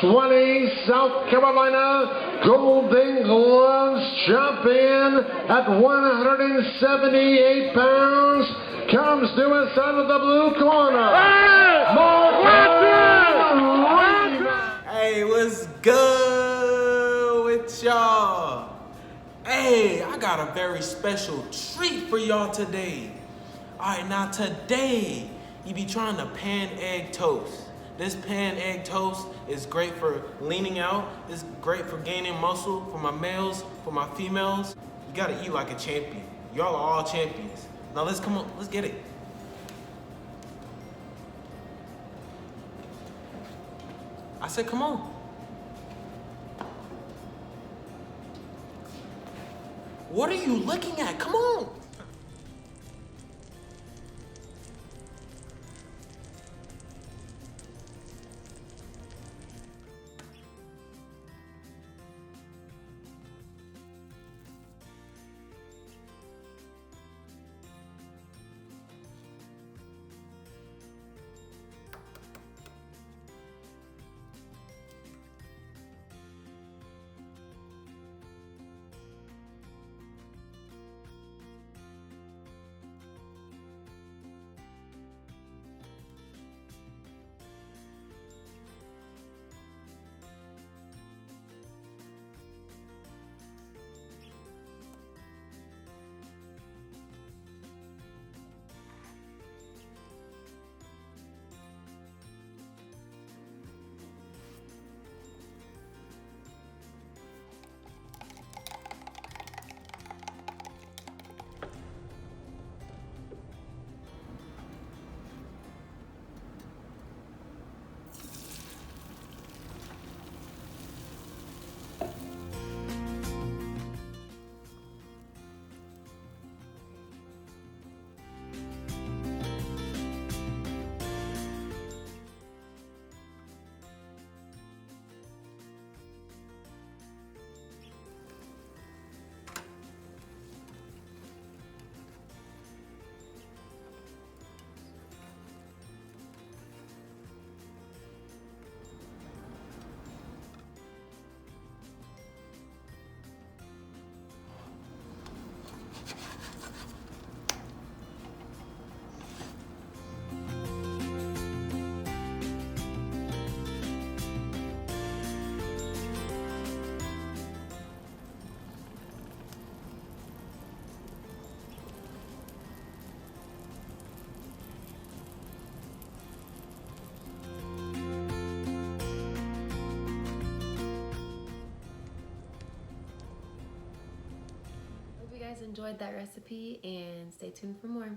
2020 South Carolina Golden Gloves champion at 178 pounds comes to us out of the blue corner. Hey, what's good with y'all? Hey, I got a very special treat for y'all today. Alright, now today, you be trying to pan egg toast. This pan egg toast is great for leaning out. It's great for gaining muscle for my males, for my females. You gotta eat like a champion. Y'all are all champions. Now let's get it. I said, come on. What are you looking at? Come on. Hope you guys enjoyed that recipe and stay tuned for more.